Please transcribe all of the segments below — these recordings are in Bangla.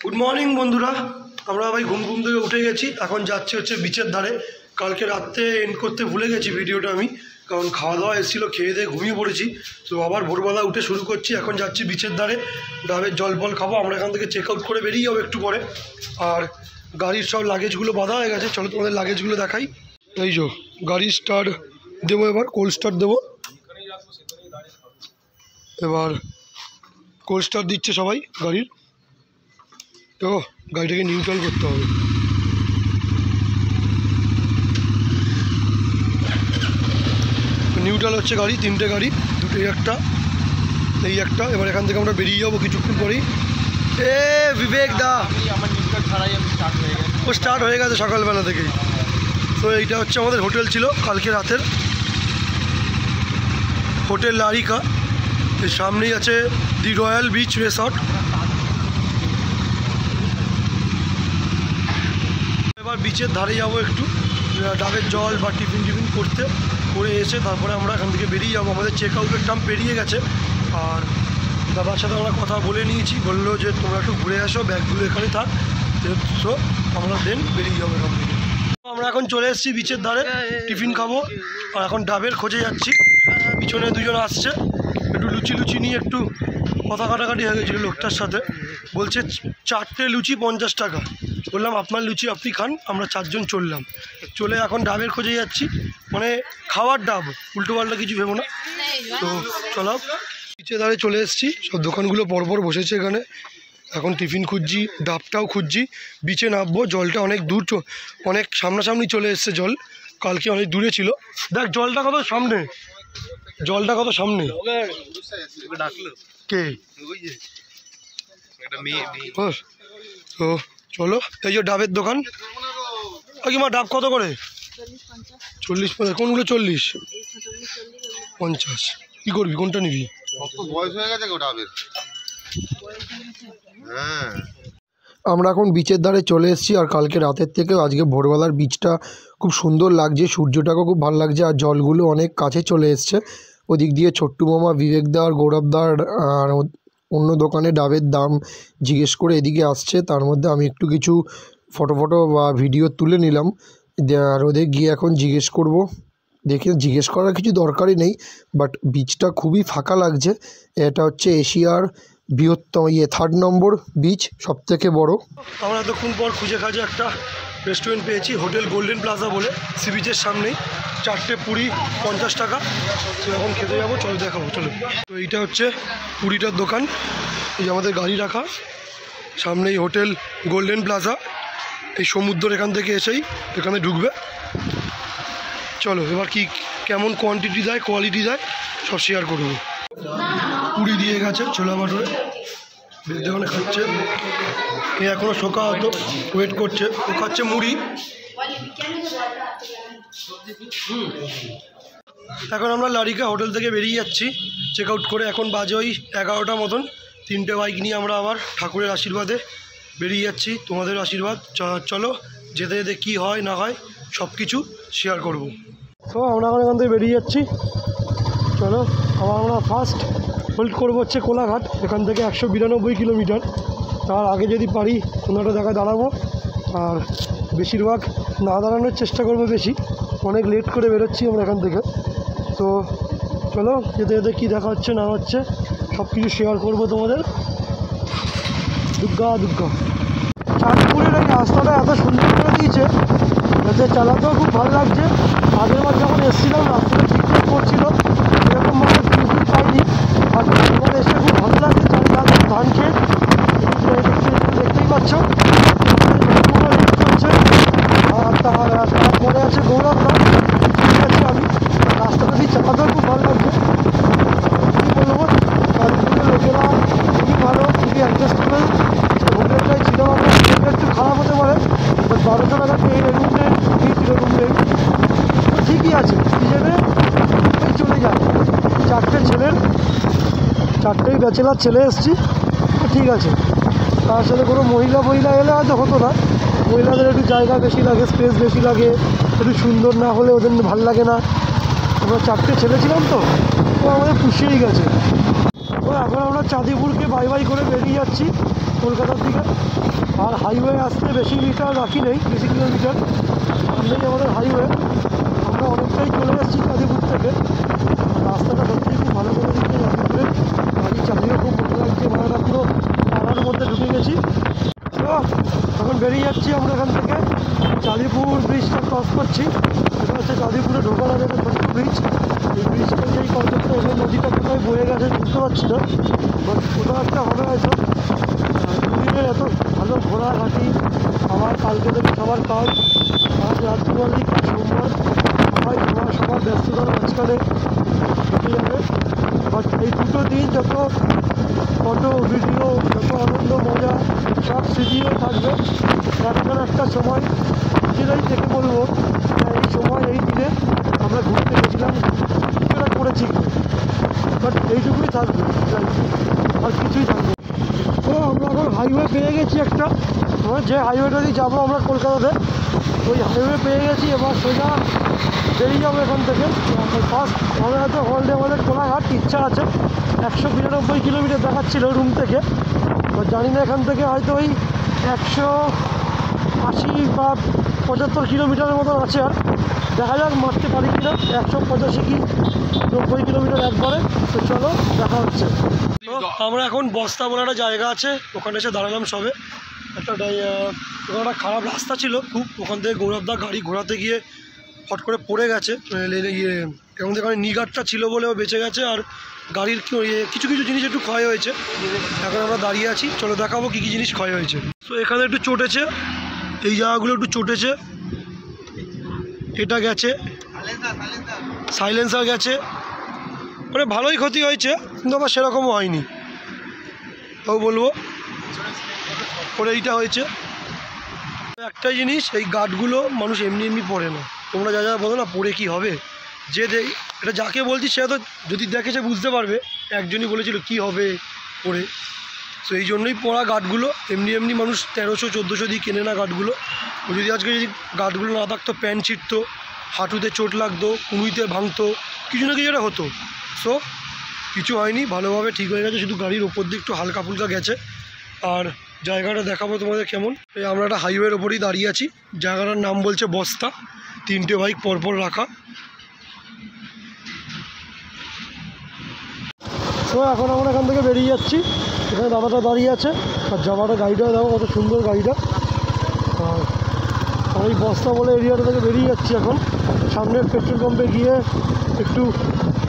গুড মর্নিং বন্ধুরা, আমরা ভাই ঘুম থেকে উঠে গেছি। এখন যাচ্ছি হচ্ছে বিচের ধারে। কালকে রাত্রে এন্ড করতে ভুলে গেছি ভিডিওটা আমি, কারণ খাওয়া দাওয়া এসেছিলো, খেয়ে দিয়ে ঘুমিয়ে পড়েছি। তো আবার ভোরবেলা উঠে শুরু করছি। এখন যাচ্ছি বিচের ধারে, ডাবের জল ফল খাবো। আমরা এখান থেকে চেক আউট করে বেরিয়ে যাবো একটু পরে। আর গাড়ির সব লাগেজগুলো বাঁধা হয়ে গেছে, চলো তোমাদের লাগেজগুলো দেখাই। এই যে গাড়ি স্টার্ট দেবো, এবার কোল্ড স্টার্ট দেবো। এবার কোল্ড স্টার্ট দিচ্ছে সবাই গাড়ির। তো গাড়িটাকে নিউট্রাল করতে হবে। নিউট্রাল হচ্ছে গাড়ি, তিনটে গাড়ি, দুটো একটা, এই একটা। এবার এখান থেকে আমরা বেরিয়ে যাবো কিছুক্ষণ পরেই। এ বিবেক দা, ও স্টার্ট হয়ে গেছে সকালবেলা থেকেই। তো এইটা হচ্ছে আমাদের হোটেল ছিল কালকে রাতের, হোটেল লারিকা। এর সামনেই আছে দি রয়্যাল বিচ রিসর্ট। এবার বিচের ধারে যাবো একটু ডাবের জল বা টিফিন করে এসে তারপরে আমরা এখান থেকে বেরিয়ে যাবো। আমাদের চেক আউটের টাইম পেরিয়ে গেছে। আর দাদার সাথে আমরা কথা বলে নিয়েছি, বললো যে তোমরা একটু ঘুরে আসো, ব্যাগগুলো এখানে থাক। তো আমরা দেন বেরিয়ে যাবো এখান থেকে। আমরা এখন চলে এসেছি বিচের ধারে, টিফিন খাবো। আর এখন ডাবের খোঁজে যাচ্ছি। পিছনে দুজন আসছে, একটু লুচি নিয়ে একটু কথা কাটাকাটি হয়ে গেছিলো লোকটার সাথে। বলছে 4টে লুচি 50 টাকা। বললাম আপনার লুচি আপনি খান, আমরা 4 জন চললাম। চলে এখন ডাবের খোঁজে যাচ্ছি, মানে খাওয়ার ডাব, উল্টোপাল্টা কিছু ভেবো না। তো চলো বিচের ধারে চলে এসেছি, সব দোকানগুলো পরপর বসেছে এখানে। এখন টিফিন খুঁজছি, ডাবটাও খুঁজছি। বিচে নামবো, জলটা অনেক দূর, অনেক সামনাসামনি চলে এসছে জল। কালকে অনেক দূরে ছিল। দেখ জলটা কত সামনে, জলটা কত সামনে। কে তো চলো, এই যে ডাবের দোকান। কি মা, ডাব কত করে? 40 50। কোনগুলো 40 50? কি করবি, কোনটা নিবি? আমরা এখন বিচের ধারে চলে এসেছি। আর কালকে রাতের থেকেও আজকে ভোরবেলার বিচটা খুব সুন্দর লাগছে, সূর্যটাকেও খুব ভালো লাগছে। আর জলগুলো অনেক কাছে চলে এসছে। ওদিক দিয়ে ছোট্টু মামা, বিবেকদার, গৌরবদার আর অন্য দোকানে ডাবের দাম জিজ্ঞেস করে এদিকে আসছে। তার মধ্যে আমি একটু কিছু ফটো বা ভিডিও তুলে নিলাম। আর ওদের গিয়ে এখন জিজ্ঞেস করব। দেখে জিজ্ঞেস করার কিছু দরকারই নেই, বাট বিচটা খুবই ফাঁকা লাগছে। এটা হচ্ছে এশিয়ার বৃহত্তম 3rd নম্বর বিচ, সবথেকে বড়। আমরা এতক্ষণ পর খুঁজে খাজে একটা রেস্টুরেন্ট পেয়েছি, হোটেল গোল্ডেন প্লাজা বলে, সি বিচের সামনেই। 4টে পুরি 50 টাকা। তো এখন খেতে যাবো, চলো দেখাবো, চলো। তো এইটা হচ্ছে পুরিটার দোকান, এই আমাদের গাড়ি রাখা সামনেই হোটেল গোল্ডেন প্লাজা। এই সমুদ্র এখান থেকে এসেই এখানে ঢুকবে। চলো এবার কি কেমন কোয়ান্টিটি দেয়, কোয়ালিটি দেয়, সব শেয়ার করবো। পুরি দিয়ে গেছে ছোলা বাটুরে, দোকানে খাচ্ছে। এ এখনও শোকা হতো, ওয়েট করছে। ও খাচ্ছে মুড়ি। এখন আমরা লারিকা হোটেল থেকে বেরিয়ে যাচ্ছি চেক আউট করে। এখন বাজে ওই 11টা মতন। 3টে বাইক নিয়ে আমরা আবার ঠাকুরের আশীর্বাদে বেরিয়ে যাচ্ছি, তোমাদের আশীর্বাদ। চলো যেতে যেতে কী হয় না হয় সব কিছু শেয়ার করব। তো আমরা এখন এখান থেকে বেরিয়ে যাচ্ছি। চলো আবার আমরা ফার্স্ট হোল্ড করবো হচ্ছে কোলাঘাট। এখান থেকে 192 কিলোমিটার। তার আগে যদি পারি কোনো একটা জায়গায় দাঁড়াবো। আর বেশিরভাগ না দাঁড়ানোর চেষ্টা করবো বেশি, অনেক লেট করে বেরোচ্ছি আমরা এখান থেকে। তো চলো যেতে যেতে কী দেখা হচ্ছে না হচ্ছে সব কিছু শেয়ার করবো তোমাদের। দুর্গা চাঁদপুরের এই রাস্তাটা এত সুন্দর করে দিয়েছে, যাতে চালাতেও খুব ভালো লাগছে। আগের বার যখন এসেছিলাম রাস্তাটা ঠিকঠাক করছিল, এরকম মানে ফিল পাইনি। আর এবার এসে খুব ভালো লাগছে। চারিদিকে ধান খেত দেখতেই পাচ্ছ, করছে। আর তারপরে আছে গৌরবদা, ঠিক আছে। আমি রাস্তাটা দিয়ে চালাতেও খুব ভালো লাগছে। কী বলবো, চাঁদপুরের লোকেরা খুবই ভালো, খুবই অ্যাডজাস্টেবল। হোটেলটাই ছিল, আমরা হোটেলটা একটু খারাপ হতে পারে, বাট 1200 টাকা পেয়ে রুম রেন্ট, রুম রেন্ট ঠিকই আছে। হিসেবে চলে যায়। 4টেই ব্যাচেলার ছেলে এসেছি, তো ঠিক আছে। তার সাথে কোনো মহিলা এলে হয়তো হতো না। মহিলাদের একটু জায়গা বেশি লাগে, স্পেস বেশি লাগে, একটু সুন্দর না হলে ওদের ভালো লাগে না। আমরা 4টে ছেলে ছিলাম, তো আমাদের পুষিয়েই গেছে। তো এখন আমরা চাঁদিপুরকে বাই করে বেরিয়ে যাচ্ছি। তো কলকাতার দিকে। আর হাইওয়ে আসতে বেশি মিটার বাকি নেই, বেশি কিলোমিটার সামনেই আমাদের হাইওয়ে। আমরা অনেকটাই চলে এসেছি চাঁদিপুর থেকে। রাস্তাটা সত্যিই খুব ভালো করে দিচ্ছে চাঁদিপুরে, গাড়ি চালিয়েও খুব ভালো লাগছে, ভাড়াটা পুরো পাড়ার মধ্যে ঢুকে গেছি। তো এখন বেরিয়ে যাচ্ছি আমরা এখান থেকে, চাঁদিপুর ব্রিজটা ক্রস করছি। এটা হচ্ছে চাঁদিপুরে ঢোকার আগে একটা ছোট্ট ব্রিজ। এই ব্রিজটা যেই কনসেপ্টটা এখানে নদীটা কোথায় বয়ে গেছে বুঝতে পারছি না, বাট কোথাও একটা হবে হয়তো। দুদিনের এত ভালো ঘোরাঘাটি, আবার কালকে থেকে সবার কাজ, আজ রাত দিওয়ালি, সোমবার, সবার ব্যস্ততার মাঝখানে কেটে যাবে। বাট এই দুটো দিন যত ফটো ভিডিও, যত আনন্দ মজা সব স্মৃতিও থাকবে। এখন একটা সময় নিজেরাই থেকে বলবো এই সময় এই দিনে আমরা ঘুরতে গেছিলাম, এটা করেছি, বাট এইটুকুই থাকবে, আর কিছুই থাকবে। তো আমরা এখন হাইওয়ে পেয়ে গেছি একটা, যে হাইওয়েটা দিয়ে যাবো আমরা কলকাতাতে, ওই হাইওয়ে পেয়ে গেছি। এবার সোজা বেরিয়ে যাবো এখান থেকে। ফার্স্ট আমরা হয়তো হলডে আমাদের কোলাঘাট ইচ্ছা আছে, 192 কিলোমিটার দেখাচ্ছিল রুম থেকে। এবার জানি না এখান থেকে হয়তো ওই 180 বা 75 কিলোমিটারের মতন আছে, আর দেখা যাক মারতে পারি কিনা, 185 কি 90 কিলোমিটার একবারে। তো চলো দেখা হচ্ছে। তো আমরা এখন বস্তা বলে একটা জায়গা আছে, ওখানে এসে দাঁড়ালাম সবে। ওখানে একটা খারাপ রাস্তা ছিল খুব, ওখান থেকে গৌরবদা গাড়ি ঘোরাতে গিয়ে হট করে পড়ে গেছে। আমাদের এখানে নিগারটা ছিল বলেও বেঁচে গেছে, আর গাড়ির কিছু কিছু জিনিস একটু ক্ষয় হয়েছে। এখন আমরা দাঁড়িয়ে আছি, চলো দেখাবো কী কী জিনিস ক্ষয় হয়েছে। তো এখানে একটু চটেছে, এই জায়গাগুলো একটু চটেছে, এটা গেছে, সাইলেন্সার গেছে, মানে ভালোই ক্ষতি হয়েছে, কিন্তু আবার সেরকমও হয়নি তাও বলবো। পরে এইটা হয়েছে একটাই জিনিস, এই গার্ডগুলো মানুষ এমনি এমনি পড়ে না। তোমরা যা যা বলো না পড়ে কি হবে, যে এটা যাকে বলছি সে তো যদি দেখেছে বুঝতে পারবে। একজনই বলেছিল কি হবে পড়ে, সো এই জন্যই পড়া গার্ডগুলো। এমনি এমনি মানুষ 1300-1400 দিয়ে কেনে না গার্ডগুলো। যদি আজকে যদি গার্ডগুলো না থাকতো, প্যান্ট ছিটতো, হাঁটুতে চোট লাগতো, কুনুইতে ভাঙতো, কিছু না কিছু একটা হতো। সো কিছু হয়নি, ভালোভাবে ঠিক হয়ে গেছে, শুধু গাড়ির ওপর দিয়ে একটু হালকা ফুলকা গেছে। আর জায়গাটা দেখাবো তোমাদের কেমন। আমরা একটা হাইওয়ের ওপরেই দাঁড়িয়ে আছি, জায়গাটার নাম বলছে বস্তা, 3টে বাইক পরপর রাখা। তো এখন আমরা এখান থেকে বেরিয়ে যাচ্ছি, এখানে দাদাটা দাঁড়িয়ে আছে, আর জামাটা গাড়িটা দেখো কত সুন্দর গাড়িটা। আর ওই বস্তা বলে এরিয়াটা থেকে বেরিয়ে যাচ্ছি এখন। সামনের পেট্রোল পাম্পে গিয়ে একটু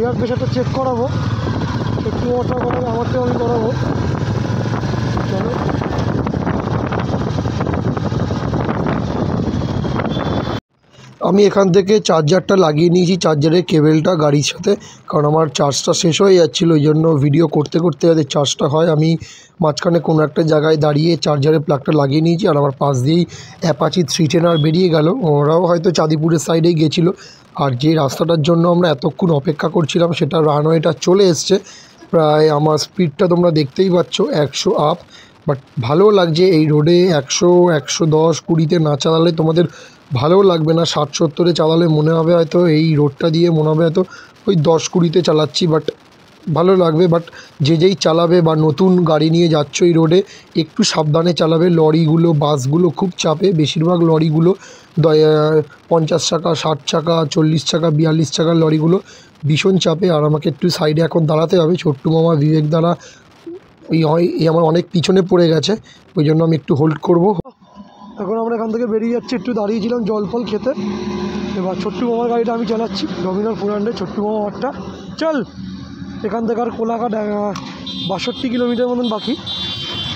এয়ার প্রেশারটা চেক করাবো, একটু ওটা করাবো, আমারটাও আমি করাবো। চলো আমি এখান থেকে চার্জারটা লাগিয়ে নিয়েছি, চার্জারের কেবেলটা গাড়ির সাথে, কারণ আমার চার্জটা শেষ হয়ে যাচ্ছিলো। ওই জন্য ভিডিও করতে করতে যাতে চার্জটা হয়, আমি মাঝখানে কোনো একটা জায়গায় দাঁড়িয়ে চার্জারের প্লাগটা লাগিয়ে নিয়েছি। আর আমার পাশ দিয়েই অ্যাপাচি 310R বেরিয়ে গেল, ওরাও হয়তো চাঁদিপুরের সাইডেই গেছিলো। আর যে রাস্তাটার জন্য আমরা এতক্ষণ অপেক্ষা করছিলাম সেটা রানওয়েটা চলে এসছে। প্রায় আমার স্পিডটা তোমরা দেখতেই পাচ্ছ 100 আপ, বাট ভালো লাগছে এই রোডে। 100, 110, 20-তে না চালালে তোমাদের ভালোও লাগবে না। 60-70-এ চালালে মনে হবে হয়তো এই রোডটা দিয়ে মনে হবে হয়তো ওই 10-20-তে চালাচ্ছি, বাট ভালো লাগবে। বাট যেই চালাবে বা নতুন গাড়ি নিয়ে যাচ্ছ এই রোডে একটু সাবধানে চালাবে। লরিগুলো, বাসগুলো খুব চাপে, বেশিরভাগ লরিগুলো 50 চাকা, 60 চাকা, 40 চাকা, 42 চাকার লরিগুলো ভীষণ চাপে। আর আমাকে একটু সাইডে এখন দাঁড়াতে হবে, ছোট্টু মামা বিবেক দ্বারা এই আমার অনেক পিছনে পড়ে গেছে, ওই জন্য আমি একটু হোল্ড করব। এখন আমরা এখান থেকে বেরিয়ে যাচ্ছি, একটু দাঁড়িয়েছিলাম জল ফল খেতে। এবার ছোট্টু মামার গাড়িটা আমি চালাচ্ছি, ডমিনার 400, ছোট্টু মামা আমারটা। চল এখান থেকে আর কোলাঘাট 62 কিলোমিটার মতন বাকি,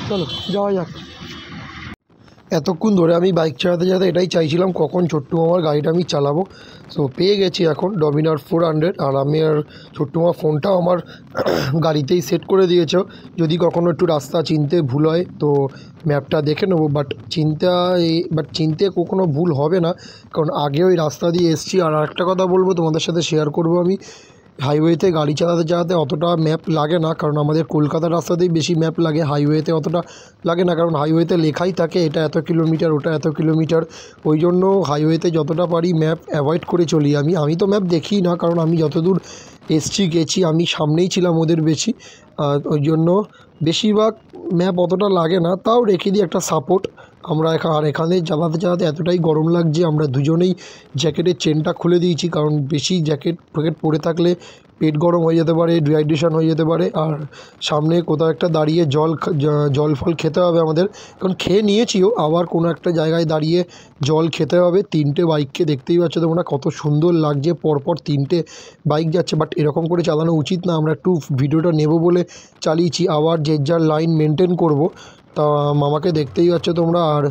চলো যাওয়া যাক। এতক্ষণ ধরে আমি বাইক চালাতে চালাতে এটাই চাইছিলাম কখন ছোট্টু মামার গাড়িটা আমি চালাবো। সো পেয়ে গেছি এখন ডমিনার 400। আর আমি আর ছোট্টু মামার ফোনটাও আমার গাড়িতেই সেট করে দিয়েছ, যদি কখনো একটু রাস্তা চিনতে ভুল হয় তো ম্যাপটা দেখে নেবো। বাট চিনতে কখনো ভুল হবে না, কারণ আগে ওই রাস্তা দিয়ে এসছি। আর একটা কথা বলবো, তোমাদের সাথে শেয়ার করবো, আমি হাইওয়েতে গাড়ি চালাতে চালাতে অতটা ম্যাপ লাগে না, কারণ আমাদের কলকাতার রাস্তাতেই বেশি ম্যাপ লাগে, হাইওয়েতে অতটা লাগে না। কারণ হাইওয়েতে লেখাই থাকে এটা এত কিলোমিটার, ওটা এত কিলোমিটার। ওই জন্য হাইওয়েতে যতটা পারি ম্যাপ অ্যাভয়েড করে চলি। আমি তো ম্যাপ দেখি না, কারণ আমি যতদূর গেছি আমি সামনেই ছিলাম ওদের বেশি। ওই জন্য বেশিরভাগ ম্যাপ অতটা লাগে না, তাও রেখে দিই একটা সাপোর্ট। আমরা এখানে চালাতে এতটাই গরম লাগছে, আমরা দুজনেই জ্যাকেটের চেনটা খুলে দিয়েছি, কারণ বেশি জ্যাকেট পরে থাকলে পেট গরম হয়ে যেতে পারে, ডিহাইড্রেশন হয়ে যেতে পারে। আর সামনে কোথাও একটা দাঁড়িয়ে জল ফল খেতে হবে আমাদের, কারণ খেয়ে নিয়েছিও, আবার কোনো একটা জায়গায় দাঁড়িয়ে জল খেতে হবে। 3টে বাইককে দেখতেই পাচ্ছ তোমরা কত সুন্দর লাগছে, পরপর 3টে বাইক যাচ্ছে, বাট এরকম করে চালানো উচিত না। আমরা একটু ভিডিওটা নেব বলে চালিয়েছি, আবার যে যার লাইন মেনটেন করব। তা মামাকে দেখতেই পাচ্ছ তোমরা। আর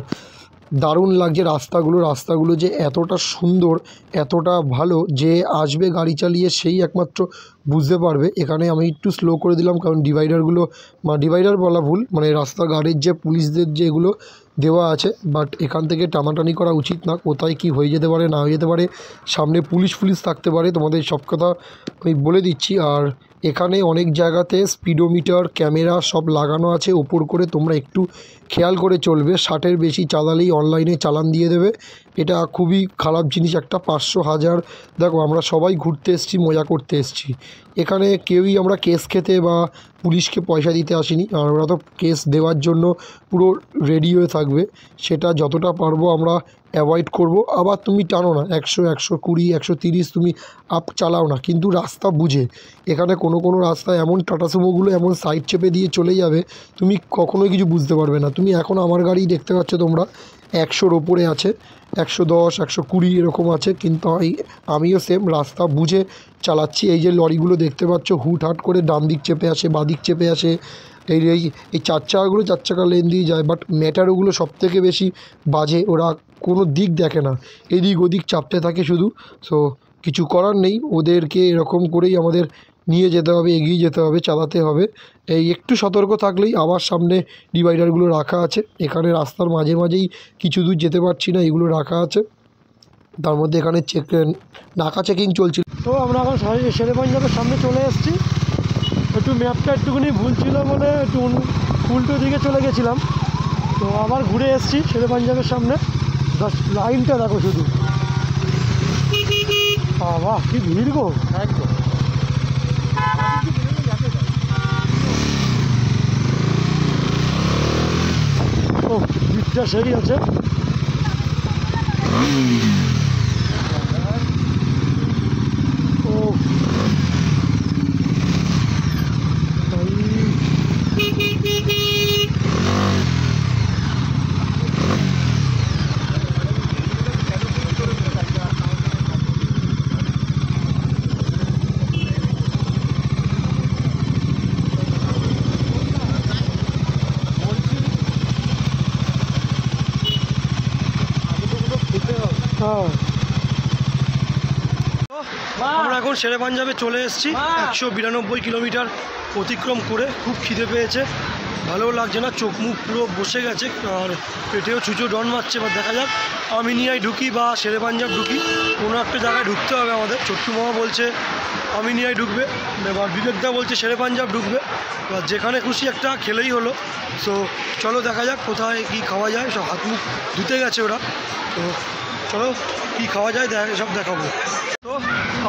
দারুণ লাগছে রাস্তাগুলো যে এতটা সুন্দর, এতটা ভালো, যে আসবে গাড়ি চালিয়ে সেই একমাত্র বুঝতে পারবে। এখানে আমি একটু স্লো করে দিলাম, কারণ ডিভাইডার বলা ভুল, মানে রাস্তা গার্ডের যে পুলিশদের যে এগুলো দেওয়া আছে, বাট এখান থেকে টানাটানি করা উচিত না, কোথায় কি হয়ে যেতে পারে না হয়ে যেতে পারে, সামনে পুলিশ থাকতে পারে, তোমাদের সব কথা আমি বলে দিচ্ছি। আর এখানে অনেক জায়গাতে স্পিডোমিটার ক্যামেরা সব লাগানো আছে ওপর করে, তোমরা একটু খেয়াল করে চলবে। 60-এর বেশি চালালেই অনলাইনে চালান দিয়ে দেবে, এটা খুবই খারাপ জিনিস একটা। 500, 1000, দেখো আমরা সবাই ঘুরতে এসেছি, মজা করতে এসেছি, এখানে কেউই আমরা কেস খেতে বা পুলিশকে পয়সা দিতে আসিনি। আর ওরা তো কেস দেওয়ার জন্য পুরো রেডি হয়ে থাকবে, সেটা যতটা পারবো আমরা অ্যাভয়েড করব। আবার তুমি টানো না 100, 120, 130 তুমি আপ চালাও না, কিন্তু রাস্তা বুঝে। এখানে কোনো রাস্তায় এমন টাটা সুমোগুলো এমন সাইড চেপে দিয়ে চলে যাবে, তুমি কখনোই কিছু বুঝতে পারবে না। তুমি এখন আমার গাড়ি দেখতে পাচ্ছ তোমরা 100-র ওপরে আছে, 110, 120 এরকম আছে, কিন্তু আমিও সেম রাস্তা বুঝে চালাচ্ছি। এই যে লরিগুলো দেখতে পাচ্ছ হুটহাট করে ডান দিক চেপে আসে, বাদিক চেপে আসে, এই চার চাকা লেন দিয়ে যায়, বাট মেটারোগুলো সবথেকে বেশি বাজে, ওরা কোনো দিক দেখে না, এদিক ওদিক চাপতে থাকে শুধু। সো কিছু করার নেই, ওদেরকে এরকম করেই আমাদের নিয়ে যেতে হবে, এগিয়ে যেতে হবে, চালাতে হবে। এই একটু সতর্ক থাকলেই। আবার সামনে ডিভাইডারগুলো রাখা আছে, এখানে রাস্তার মাঝেই কিছু দূর যেতে পারছি না, এগুলো রাখা আছে, তার মধ্যে এখানে নাকা চেকিং চলছিল। তো আমরা এখন শেরেবাঞ্জাবের সামনে চলে এসেছি। একটু ম্যাপটা একটুখানি ভুল ছিল বলে একটু উল্টো দিকে চলে গেছিলাম, তো আবার ঘুরে এসেছি শেরেবাঞ্জাবের সামনে। লাইনটা দেখো শুধু, বাহ কি ভিড় গো, একদম। ও ভিড়টা সেই আছে। আমরা এখন শেরেবাঞ্জাবে চলে এসেছি, 192 কিলোমিটার অতিক্রম করে। খুব খিদে পেয়েছে, ভালো লাগছে না, চোখ মুখ পুরো বসে গেছে, আর পেটেও ছুঁচো ডন মারছে। এবার দেখা যাক আমিনিয়ায় ঢুকি বা শেরেবাঞ্জাব ঢুকি, কোনো একটা জায়গায় ঢুকতে হবে আমাদের। ছোট্টু মামা বলছে আমিনিয়ায় ঢুকবে, এবার বিবেকদা বলছে শেরেবাঞ্জাব ঢুকবে, এবার যেখানে খুশি একটা খেলেই হলো। সো চলো দেখা যাক কোথায় কী খাওয়া যায়, সব হাত মুখ ধুতে গেছে ওরা, তো চলো কী খাওয়া যায় সব দেখাবো। তো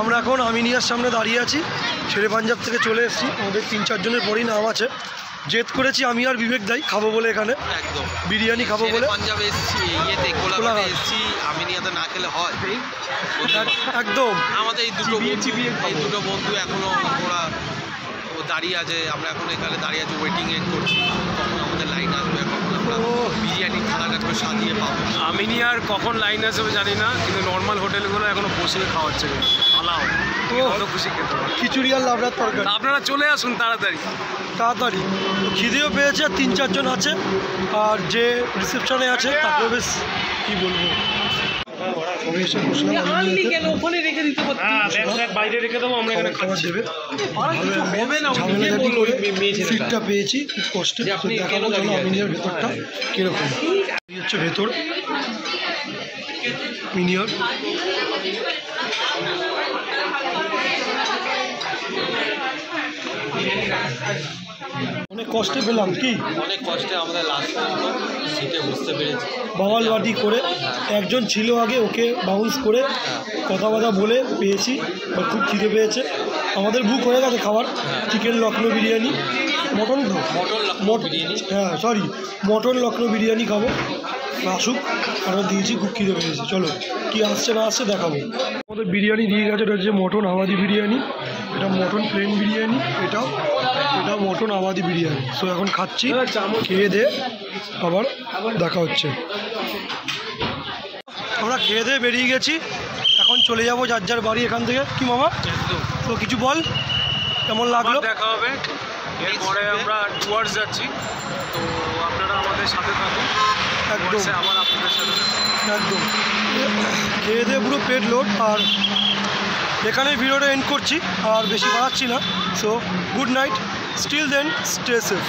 আমরা এখন আমিনিয়ার সামনে দাঁড়িয়ে আছি, শেরেবাঞ্জাব থেকে চলে এসেছি, আমাদের 3-4 জনের পরই নাম আছে। জেদ করেছি আমি আর বিবেক দাই খাবো বলে, এখানে একদম বিরিয়ানি খাবো বলে পাঞ্জাব এসেছি, কোলাঘাট এসেছি, আমিনিয়াতে না খেলে হয় একদম। আমাদের এই দুটো বন্ধু এখনো ওরা দাঁড়িয়ে আছে, আমরা এখন এখানে দাঁড়িয়ে আছি, ওয়েটিং করছি কখন আমাদের লাইন আসবে, কখন আমরা বিরিয়ানি থালাটা করে সাজিয়ে পাবো। আমিনিয়ার কখন লাইন আসবে জানি না, কিন্তু নর্মাল হোটেলগুলো এখনো বসে খাওয়াচ্ছে, আলাও খুশি খেতে হবে। খিচুড়ি আর লাবড়ার তরকারি, আপনারা চলে আসুন তাড়াতাড়ি। খিদেও পেয়েছে, 3-4 জন আছে, আর যে রিসেপশনে আছে তাকেও বেশ কী বলবো, বাইরে রেখে দেবো, আমরা এখানে খাবার দেবে। সিটটা পেয়েছি খুব কষ্টে, দেখাবো চলো আমিনিয়ার ভেতরটা কীরকম। এই হচ্ছে ভেতর মিনিয়ার, অনেক কষ্টে পেলাম, কি অনেক কষ্টে আমাদের লাস্ট সিটে বুঝতে পেরেছি, বাঙাল বাটি করে একজন ছিল আগে, ওকে বাউন্স করে কথা বলে পেয়েছি। খুব খিদে পেয়েছে, আমাদের বুক হয়ে গেছে খাবার, চিকেন লখনৌ বিরিয়ানি, মটন তো হ্যাঁ সরি মটন লখনৌ বিরিয়ানি খাবো, আসুক। আমরা দিয়েছি, খুব খিদে পেয়েছি। চলো কি আসছে না আসছে দেখাবো। আমাদের বিরিয়ানি দিয়ে গেছে, এটা হচ্ছে মটন আবাদি বিরিয়ানি, এটা মটন প্লেন বিরিয়ানি, এটা মটন আবাদি বিরিয়ানি। সো এখন খাচ্ছি, খেয়ে দে আবার দেখা হচ্ছে। আমরা খেয়ে দিয়ে বেরিয়ে গেছি, এখন চলে যাবো যার যার বাড়ি এখান থেকে। কি মামা তো কিছু বল, কেমন লাগলো? দেখা হবে, এরপরে আমরা টুয়ার্স যাচ্ছি, তো আপনারা আমাদের সাথে থাকুন। একদম আবার আপনাদের সাথে একদম খেয়ে দিয়ে পুরো পেট লোড। আর এখানেই ভিডিওটা এন্ড করছি, আর বেশি বাড়াচ্ছি না। So good night, still then stay safe.